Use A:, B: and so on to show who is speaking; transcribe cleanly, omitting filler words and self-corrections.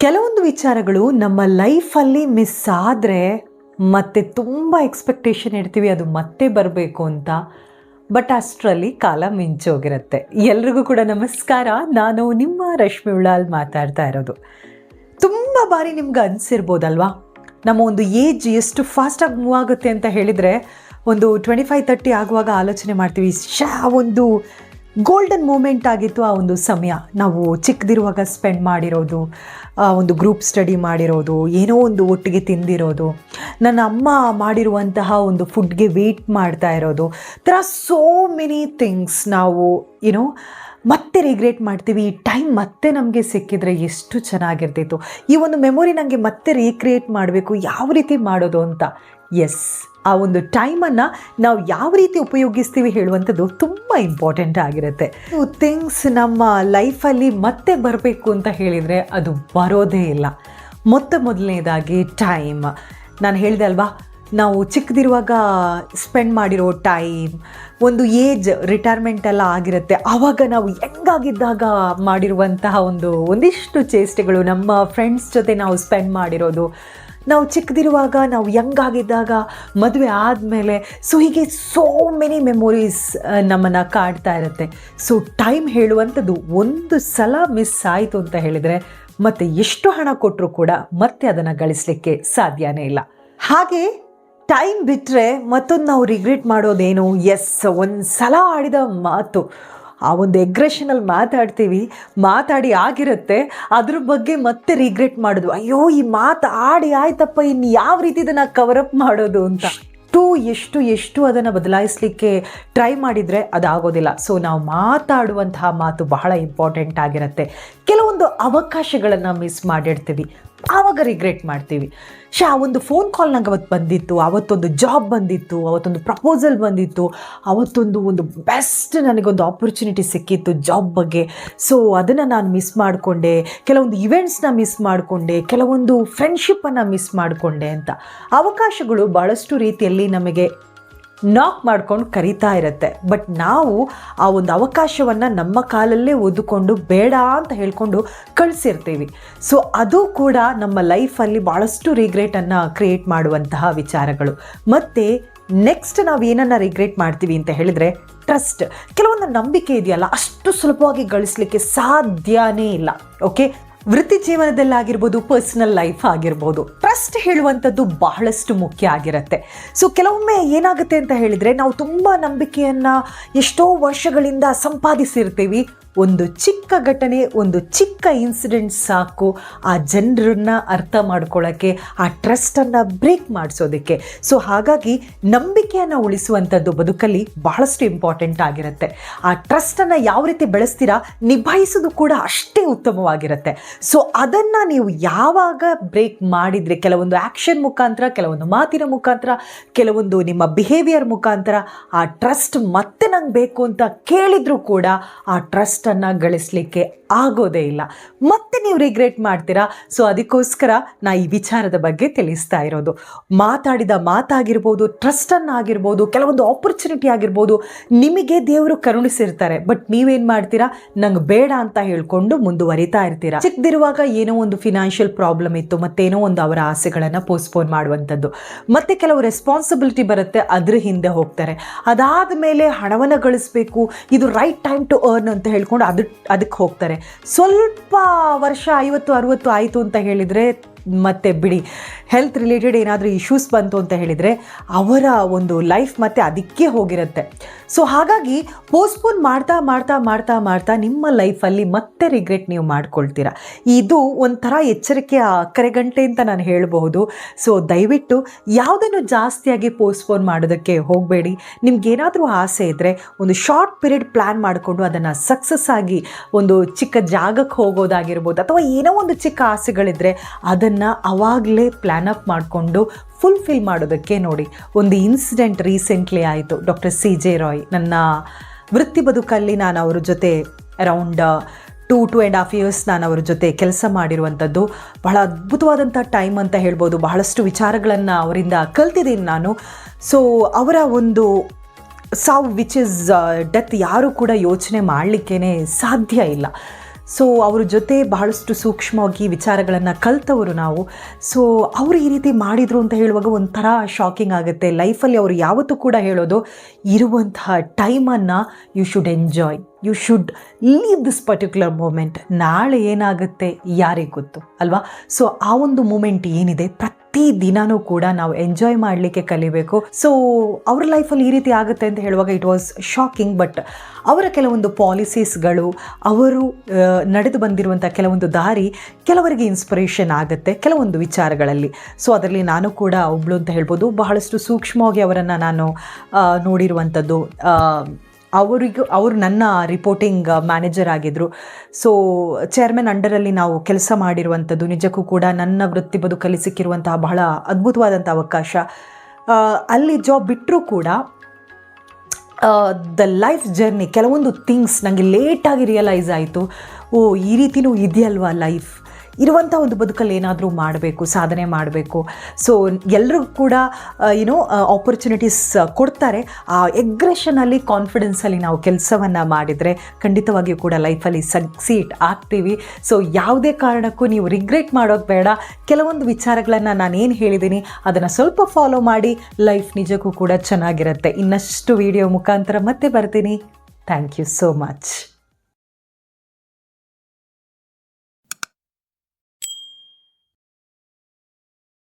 A: ಕೆಲವೊಂದು ವಿಚಾರಗಳು ನಮ್ಮ ಲೈಫಲ್ಲಿ ಮಿಸ್ ಆದರೆ ಮತ್ತೆ ತುಂಬ ಎಕ್ಸ್ಪೆಕ್ಟೇಷನ್ ಇಡ್ತೀವಿ ಅದು ಮತ್ತೆ ಬರಬೇಕು ಅಂತ. ಬಟ್ ಅಷ್ಟರಲ್ಲಿ ಕಾಲ ಮಿಂಚೋಗಿರುತ್ತೆ. ಎಲ್ರಿಗೂ ಕೂಡ ನಮಸ್ಕಾರ. ನಾನು ನಿಮ್ಮ ರಶ್ಮಿ ಉಳ್ಳಾಲ್ ಮಾತಾಡ್ತಾ ಇರೋದು. ತುಂಬ ಬಾರಿ ನಿಮ್ಗೆ ಅನಿಸಿರ್ಬೋದಲ್ವಾ, ನಮ್ಮ ಒಂದು ಏಜ್ ಎಷ್ಟು ಫಾಸ್ಟಾಗಿ ಮೂವ್ ಆಗುತ್ತೆ ಅಂತ ಹೇಳಿದರೆ, ಒಂದು 25-30 ಆಗುವಾಗ ಆಲೋಚನೆ ಮಾಡ್ತೀವಿ, ಒಂದು ಗೋಲ್ಡನ್ ಮೂಮೆಂಟ್ ಆಗಿತ್ತು ಆ ಒಂದು ಸಮಯ. ನಾವು ಚಿಕ್ಕದಿರುವಾಗ ಸ್ಪೆಂಡ್ ಮಾಡಿರೋದು, ಒಂದು ಗ್ರೂಪ್ ಸ್ಟಡಿ ಮಾಡಿರೋದು, ಏನೋ ಒಂದು ಒಟ್ಟಿಗೆ ತಿಂದಿರೋದು, ನನ್ನ ಅಮ್ಮ ಮಾಡಿರುವಂತಹ ಒಂದು ಫುಡ್ಗೆ ವೇಟ್ ಮಾಡ್ತಾ ಇರೋದು, ಥರ ಸೋ ಮೆನಿ ಥಿಂಗ್ಸ್ ನಾವು ಮತ್ತೆ ರಿಗ್ರೆಟ್ ಮಾಡ್ತೀವಿ. ಈ ಟೈಮ್ ಮತ್ತೆ ನಮಗೆ ಸಿಕ್ಕಿದ್ರೆ ಎಷ್ಟು ಚೆನ್ನಾಗಿರ್ತಿತ್ತು, ಈ ಒಂದು ಮೆಮೊರಿ ನನಗೆ ಮತ್ತೆ ರೀಕ್ರಿಯೇಟ್ ಮಾಡಬೇಕು, ಯಾವ ರೀತಿ ಮಾಡೋದು ಅಂತ. ಎಸ್, ಆ ಒಂದು ಟೈಮನ್ನು ನಾವು ಯಾವ ರೀತಿ ಉಪಯೋಗಿಸ್ತೀವಿ ಹೇಳುವಂಥದ್ದು ತುಂಬ ಇಂಪಾರ್ಟೆಂಟ್ ಆಗಿರುತ್ತೆ. ಥಿಂಗ್ಸ್ ನಮ್ಮ ಲೈಫಲ್ಲಿ ಮತ್ತೆ ಬರಬೇಕು ಅಂತ ಹೇಳಿದರೆ ಅದು ಬರೋದೇ ಇಲ್ಲ. ಮೊದಲನೇದಾಗಿ ಟೈಮ್. ನಾನು ಹೇಳಿದೆ ಅಲ್ವಾ, ನಾವು ಚಿಕ್ಕದಿರುವಾಗ ಸ್ಪೆಂಡ್ ಮಾಡಿರೋ ಟೈಮ್, ಒಂದು ಏಜ್ ರಿಟೈರ್ಮೆಂಟ್ ಎಲ್ಲ ಆಗಿರುತ್ತೆ, ಆವಾಗ ನಾವು ಹೆಂಗಾಗಿದ್ದಾಗ ಮಾಡಿರುವಂತಹ ಒಂದಿಷ್ಟು ಚೇಷ್ಟೆಗಳು, ನಮ್ಮ ಫ್ರೆಂಡ್ಸ್ ಜೊತೆ ನಾವು ಸ್ಪೆಂಡ್ ಮಾಡಿರೋದು, ನಾವು ಚಿಕ್ಕದಿರುವಾಗ ನಾವು ಯಂಗಾಗಿದ್ದಾಗ, ಮದುವೆ ಆದಮೇಲೆ, ಸೊ ಹೀಗೆ ಸೋ ಮೆನಿ ಮೆಮೊರೀಸ್ ನಮ್ಮನ್ನು ಕಾಡ್ತಾ ಇರುತ್ತೆ. ಸೊ ಟೈಮ್ ಹೇಳುವಂಥದ್ದು ಒಂದು ಸಲ ಮಿಸ್ ಆಯಿತು ಅಂತ ಹೇಳಿದರೆ ಮತ್ತೆ ಎಷ್ಟು ಹಣ ಕೊಟ್ಟರೂ ಕೂಡ ಮತ್ತೆ ಅದನ್ನು ಗಳಿಸಲಿಕ್ಕೆ ಸಾಧ್ಯನೇ ಇಲ್ಲ. ಹಾಗೆ ಟೈಮ್ ಬಿಟ್ಟರೆ ಮತ್ತೊಂದು ನಾವು ರಿಗ್ರೆಟ್ ಮಾಡೋದೇನು? ಎಸ್, ಒಂದು ಸಲ ಆಡಿದ ಮಾತು, ಆ ಒಂದು ಎಗ್ರೆಷನಲ್ಲಿ ಮಾತಾಡಿ ಆಗಿರುತ್ತೆ, ಅದ್ರ ಬಗ್ಗೆ ಮತ್ತೆ ರಿಗ್ರೆಟ್ ಮಾಡೋದು, ಅಯ್ಯೋ ಈ ಮಾತು ಆಡಿ ಆಯ್ತಪ್ಪ, ಇನ್ನು ಯಾವ ರೀತಿ ಇದನ್ನು ಕವರಪ್ ಮಾಡೋದು ಅಂತ. ಎಷ್ಟು ಅದನ್ನು ಬದಲಾಯಿಸಲಿಕ್ಕೆ ಟ್ರೈ ಮಾಡಿದರೆ ಅದಾಗೋದಿಲ್ಲ. ಸೊ ನಾವು ಮಾತಾಡುವಂತಹ ಮಾತು ಬಹಳ ಇಂಪಾರ್ಟೆಂಟ್ ಆಗಿರುತ್ತೆ. ಕೆಲವೊಂದು ಅವಕಾಶಗಳನ್ನು ಮಿಸ್ ಮಾಡಿರ್ತೀವಿ, ಆವಾಗ ರಿಗ್ರೆಟ್ ಮಾಡ್ತೀವಿ. ಆ ಒಂದು ಫೋನ್ ಕಾಲ್ ನಂಗೆ ಅವತ್ತು ಬಂದಿತ್ತು, ಅವತ್ತೊಂದು ಜಾಬ್ ಬಂದಿತ್ತು, ಅವತ್ತೊಂದು ಪ್ರಪೋಸಲ್ ಬಂದಿತ್ತು, ಅವತ್ತೊಂದು ಬೆಸ್ಟ್ ನನಗೊಂದು ಆಪರ್ಚುನಿಟಿ ಸಿಕ್ಕಿತ್ತು ಜಾಬ್ ಬಗ್ಗೆ. ಸೊ ಅದನ್ನು ನಾನು ಮಿಸ್ ಮಾಡಿಕೊಂಡೆ, ಕೆಲವೊಂದು ಇವೆಂಟ್ಸ್ನ ಮಿಸ್ ಮಾಡಿಕೊಂಡೆ, ಕೆಲವೊಂದು ಫ್ರೆಂಡ್ಶಿಪ್ಪನ್ನು ಮಿಸ್ ಮಾಡಿಕೊಂಡೆ ಅಂತ. ಅವಕಾಶಗಳು ಭಾಳಷ್ಟು ರೀತಿಯಲ್ಲಿ ನಮಗೆ ನಾಕ್ ಮಾಡ್ಕೊಂಡು ಕರೀತಾ ಇರುತ್ತೆ. ಬಟ್ ನಾವು ಆ ಒಂದು ಅವಕಾಶವನ್ನು ನಮ್ಮ ಕಾಲಲ್ಲೇ ಓದಿಕೊಂಡು ಬೇಡ ಅಂತ ಹೇಳ್ಕೊಂಡು ಕಳಿಸಿರ್ತೀವಿ. ಸೊ ಅದು ಕೂಡ ನಮ್ಮ ಲೈಫಲ್ಲಿ ಭಾಳಷ್ಟು ರಿಗ್ರೆಟನ್ನು ಕ್ರಿಯೇಟ್ ಮಾಡುವಂತಹ ವಿಚಾರಗಳು. ಮತ್ತು ನೆಕ್ಸ್ಟ್ ನಾವು ಏನನ್ನು ರಿಗ್ರೆಟ್ ಮಾಡ್ತೀವಿ ಅಂತ ಹೇಳಿದರೆ ಟ್ರಸ್ಟ್. ಕೆಲವೊಂದು ನಂಬಿಕೆ ಇದೆಯಲ್ಲ, ಅಷ್ಟು ಸುಲಭವಾಗಿ ಗಳಿಸಲಿಕ್ಕೆ ಸಾಧ್ಯನೇ ಇಲ್ಲ. ಓಕೆ, ವೃತ್ತಿ ಜೀವನದಲ್ಲಾಗಿರ್ಬೋದು, ಪರ್ಸನಲ್ ಲೈಫ್ ಆಗಿರ್ಬೋದು, ಟ್ರಸ್ಟ್ ಹೇಳುವಂಥದ್ದು ಬಹಳಷ್ಟು ಮುಖ್ಯ ಆಗಿರುತ್ತೆ. ಸೊ ಕೆಲವೊಮ್ಮೆ ಏನಾಗುತ್ತೆ ಅಂತ ಹೇಳಿದರೆ, ನಾವು ತುಂಬ ನಂಬಿಕೆಯನ್ನು ಎಷ್ಟೋ ವರ್ಷಗಳಿಂದ ಸಂಪಾದಿಸಿರ್ತೀವಿ, ಒಂದು ಚಿಕ್ಕ ಘಟನೆ, ಒಂದು ಚಿಕ್ಕ ಇನ್ಸಿಡೆಂಟ್ ಸಾಕು ಆ ಜನರನ್ನು ಅರ್ಥ ಮಾಡ್ಕೊಳ್ಳೋಕ್ಕೆ, ಆ ಟ್ರಸ್ಟನ್ನು ಬ್ರೇಕ್ ಮಾಡಿಸೋದಕ್ಕೆ. ಸೊ ಹಾಗಾಗಿ ನಂಬಿಕೆಯನ್ನು ಉಳಿಸುವಂಥದ್ದು ಬದುಕಲ್ಲಿ ಬಹಳಷ್ಟು ಇಂಪಾರ್ಟೆಂಟ್ ಆಗಿರುತ್ತೆ. ಆ ಟ್ರಸ್ಟನ್ನು ಯಾವ ರೀತಿ ಬೆಳೆಸ್ತೀರಾ, ನಿಭಾಯಿಸೋದು ಕೂಡ ಅಷ್ಟೇ ಉತ್ತಮವಾಗಿರುತ್ತೆ. ಸೊ ಅದನ್ನು ನೀವು ಯಾವಾಗ ಬ್ರೇಕ್ ಮಾಡಿದರೆ, ಕೆಲವೊಂದು ಆ್ಯಕ್ಷನ್ ಮುಖಾಂತರ, ಕೆಲವೊಂದು ಮಾತಿನ ಮುಖಾಂತರ, ಕೆಲವೊಂದು ನಿಮ್ಮ ಬಿಹೇವಿಯರ್ ಮುಖಾಂತರ ಆ ಟ್ರಸ್ಟ್ ಮತ್ತೆ ನಂಗೆ ಬೇಕು ಅಂತ ಕೇಳಿದರೂ ಕೂಡ ಆ ಟ್ರಸ್ಟ್ ಗಳಿಸಲಿಕ್ಕೆ ಆಗೋದೇ ಇಲ್ಲ, ಮತ್ತೆ ನೀವು ರಿಗ್ರೆಟ್ ಮಾಡ್ತೀರಾ. ಸೊ ಅದಕ್ಕೋಸ್ಕರ ನಾ ಈ ವಿಚಾರದ ಬಗ್ಗೆ ತಿಳಿಸ್ತಾ ಇರೋದು. ಮಾತಾಡಿದ ಮಾತಾಗಿರ್ಬೋದು, ಟ್ರಸ್ಟನ್ನಾಗಿರ್ಬೋದು, ಕೆಲವೊಂದು ಆಪರ್ಚುನಿಟಿ ಆಗಿರ್ಬೋದು, ನಿಮಗೆ ದೇವರು ಕರುಣಿಸಿರ್ತಾರೆ, ಬಟ್ ನೀವೇನು ಮಾಡ್ತೀರಾ, ನಂಗೆ ಬೇಡ ಅಂತ ಹೇಳ್ಕೊಂಡು ಮುಂದುವರಿತಾ ಇರ್ತೀರಾ. ಚಿಕ್ಕದಿರುವಾಗ ಏನೋ ಒಂದು ಫಿನಾನ್ಷಿಯಲ್ ಪ್ರಾಬ್ಲಮ್ ಇತ್ತು, ಮತ್ತೇನೋ ಒಂದು ಅವರ ಆಸೆಗಳನ್ನು ಪೋಸ್ಟ್ಪೋನ್ ಮಾಡುವಂಥದ್ದು, ಮತ್ತೆ ಕೆಲವು ರೆಸ್ಪಾನ್ಸಿಬಿಲಿಟಿ ಬರುತ್ತೆ, ಅದ್ರ ಹಿಂದೆ ಹೋಗ್ತಾರೆ. ಅದಾದ ಮೇಲೆ ಹಣವನ್ನು ಗಳಿಸಬೇಕು, ಇದು ರೈಟ್ ಟೈಮ್ ಟು ಅರ್ನ್ ಅಂತ ಹೇಳ್ಕೊಂಡು ಅದಕ್ಕೆ ಹೋಗ್ತಾರೆ. ಸ್ವಲ್ಪ ವರ್ಷ 50-60 ಆಯಿತು ಅಂತ ಹೇಳಿದರೆ, ಮತ್ತು ಬಿಡಿ, ಹೆಲ್ತ್ ರಿಲೇಟೆಡ್ ಏನಾದರೂ ಇಶ್ಯೂಸ್ ಬಂತು ಅಂತ ಹೇಳಿದರೆ ಅವರ ಒಂದು ಲೈಫ್ ಮತ್ತೆ ಅದಕ್ಕೆ ಹೋಗಿರುತ್ತೆ. ಸೊ ಹಾಗಾಗಿ ಪೋಸ್ಟ್ಪೋನ್ ಮಾಡ್ತಾ ನಿಮ್ಮ ಲೈಫಲ್ಲಿ ಮತ್ತೆ ರಿಗ್ರೆಟ್ ನೀವು ಮಾಡ್ಕೊಳ್ತೀರಾ. ಇದು ಒಂಥರ ಎಚ್ಚರಿಕೆಯ ಕರೆಗಂಟೆ ಅಂತ ನಾನು ಹೇಳಬಹುದು. ಸೊ ದಯವಿಟ್ಟು ಯಾವುದನ್ನು ಜಾಸ್ತಿಯಾಗಿ ಪೋಸ್ಟ್ಪೋನ್ ಮಾಡೋದಕ್ಕೆ ಹೋಗಬೇಡಿ. ನಿಮ್ಗೇನಾದರೂ ಆಸೆ ಇದ್ದರೆ ಒಂದು ಶಾರ್ಟ್ ಪೀರಿಯಡ್ ಪ್ಲ್ಯಾನ್ ಮಾಡಿಕೊಂಡು ಅದನ್ನು ಸಕ್ಸಸ್ ಆಗಿ ಒಂದು ಚಿಕ್ಕ ಜಾಗಕ್ಕೆ ಹೋಗೋದಾಗಿರ್ಬೋದು, ಅಥವಾ ಏನೋ ಒಂದು ಚಿಕ್ಕ ಆಸೆಗಳಿದ್ದರೆ ಅದನ್ನು ಅವಾಗಲೇ ಪ್ಲ್ಯಾನ್ ಅಪ್ ಮಾಡಿಕೊಂಡು ಫುಲ್ಫಿಲ್ ಮಾಡೋದಕ್ಕೆ ನೋಡಿ. ಒಂದು ಇನ್ಸಿಡೆಂಟ್ ರೀಸೆಂಟ್ಲಿ ಆಯಿತು. ಡಾಕ್ಟರ್ CJ ರಾಯ್, ನನ್ನ ವೃತ್ತಿ ಬದುಕಲ್ಲಿ ನಾನು ಅವ್ರ ಜೊತೆ ಅರೌಂಡ್ 2.5 years ನಾನು ಅವ್ರ ಜೊತೆ ಕೆಲಸ ಮಾಡಿರುವಂಥದ್ದು. ಬಹಳ ಅದ್ಭುತವಾದಂಥ ಟೈಮ್ ಅಂತ ಹೇಳ್ಬೋದು. ಬಹಳಷ್ಟು ವಿಚಾರಗಳನ್ನು ಅವರಿಂದ ಕಲ್ತಿದ್ದೀನಿ ನಾನು. ಸೊ ಅವರ ಒಂದು ಸಾವು, ವಿಚ್ ಇಸ್ ಡೆತ್, ಯಾರೂ ಕೂಡ ಯೋಚನೆ ಮಾಡಲಿಕ್ಕೇ ಸಾಧ್ಯ ಇಲ್ಲ. ಸೊ ಅವ್ರ ಜೊತೆ ಬಹಳಷ್ಟು ಸೂಕ್ಷ್ಮವಾಗಿ ವಿಚಾರಗಳನ್ನು ಕಲ್ತವರು ನಾವು. ಸೊ ಅವರು ಈ ರೀತಿ ಮಾಡಿದರು ಅಂತ ಹೇಳುವಾಗ ಒಂಥರ ಶಾಕಿಂಗ್ ಆಗುತ್ತೆ. ಲೈಫಲ್ಲಿ ಅವರು ಯಾವತ್ತೂ ಕೂಡ ಹೇಳೋದು, ಇರುವಂತಹ ಟೈಮನ್ನು you should enjoy, you should live this particular moment. ನಾಳೆ ಏನಾಗುತ್ತೆ ಯಾರಿಗೆ ಗೊತ್ತು ಅಲ್ವಾ? ಸೊ ಆ ಒಂದು ಮೂಮೆಂಟ್ ಏನಿದೆ ಪ್ರತಿ ದಿನವೂ ಕೂಡ ನಾವು ಎಂಜಾಯ್ ಮಾಡಲಿಕ್ಕೆ ಕಲಿಬೇಕು. ಸೊ ಅವ್ರ ಲೈಫಲ್ಲಿ ಈ ರೀತಿ ಆಗುತ್ತೆ ಅಂತ ಹೇಳುವಾಗ ಇಟ್ ವಾಸ್ ಶಾಕಿಂಗ್. ಬಟ್ ಅವರ ಕೆಲವೊಂದು ಪಾಲಿಸೀಸ್ಗಳು, ಅವರು ನಡೆದು ಬಂದಿರುವಂಥ ಕೆಲವೊಂದು ದಾರಿ ಕೆಲವರಿಗೆ ಇನ್ಸ್ಪಿರೇಷನ್ ಆಗುತ್ತೆ ಕೆಲವೊಂದು ವಿಚಾರಗಳಲ್ಲಿ. ಸೊ ಅದರಲ್ಲಿ ನಾನು ಕೂಡ ಒಬ್ಳು ಅಂತ ಹೇಳ್ಬೋದು. ಬಹಳಷ್ಟು ಸೂಕ್ಷ್ಮವಾಗಿ ಅವರನ್ನು ನಾನು ನೋಡಿರುವಂಥದ್ದು. ಅವರು ನನ್ನ ರಿಪೋರ್ಟಿಂಗ್ ಮ್ಯಾನೇಜರ್ ಆಗಿದ್ದರು. ಸೊ ಚೇರ್ಮನ್ ಅಂಡರಲ್ಲಿ ನಾವು ಕೆಲಸ ಮಾಡಿರುವಂಥದ್ದು ನಿಜಕ್ಕೂ ಕೂಡ ನನ್ನ ವೃತ್ತಿ ಬದುಕಲ್ಲಿ ಸಿಕ್ಕಿರುವಂತಹ ಬಹಳ ಅದ್ಭುತವಾದಂಥ ಅವಕಾಶ. ಅಲ್ಲಿ ಜಾಬ್ ಬಿಟ್ಟರೂ ಕೂಡ ದ ಲೈಫ್ ಜರ್ನಿ, ಕೆಲವೊಂದು ಥಿಂಗ್ಸ್ ನನಗೆ ಲೇಟಾಗಿ ರಿಯಲೈಸ್ ಆಯಿತು. ಓ, ಈ ರೀತಿಯೂ ಇದೆಯಲ್ವಾ ಲೈಫ್, ಇರುವಂಥ ಒಂದು ಬದುಕಲ್ಲಿ ಏನಾದರೂ ಮಾಡಬೇಕು, ಸಾಧನೆ ಮಾಡಬೇಕು. ಸೊ ಎಲ್ಲರಿಗೂ ಕೂಡ ಆಪರ್ಚುನಿಟೀಸ್ ಕೊಡ್ತಾರೆ. ಆ ಎಗ್ರೆಷನಲ್ಲಿ, ಕಾನ್ಫಿಡೆನ್ಸಲ್ಲಿ ನಾವು ಕೆಲಸವನ್ನು ಮಾಡಿದರೆ ಖಂಡಿತವಾಗಿಯೂ ಕೂಡ ಲೈಫಲ್ಲಿ ಸಕ್ಸೀಡ್ ಆಗ್ತೀವಿ. ಸೊ ಯಾವುದೇ ಕಾರಣಕ್ಕೂ ನೀವು ರಿಗ್ರೆಟ್ ಮಾಡೋದು ಬೇಡ. ಕೆಲವೊಂದು ವಿಚಾರಗಳನ್ನು ನಾನೇನು ಹೇಳಿದ್ದೀನಿ ಅದನ್ನು ಸ್ವಲ್ಪ ಫಾಲೋ ಮಾಡಿ, ಲೈಫ್ ನಿಜಕ್ಕೂ ಕೂಡ ಚೆನ್ನಾಗಿರುತ್ತೆ. ಇನ್ನಷ್ಟು ವಿಡಿಯೋ ಮುಖಾಂತರ ಮತ್ತೆ ಬರ್ತೀನಿ. Thank you so much.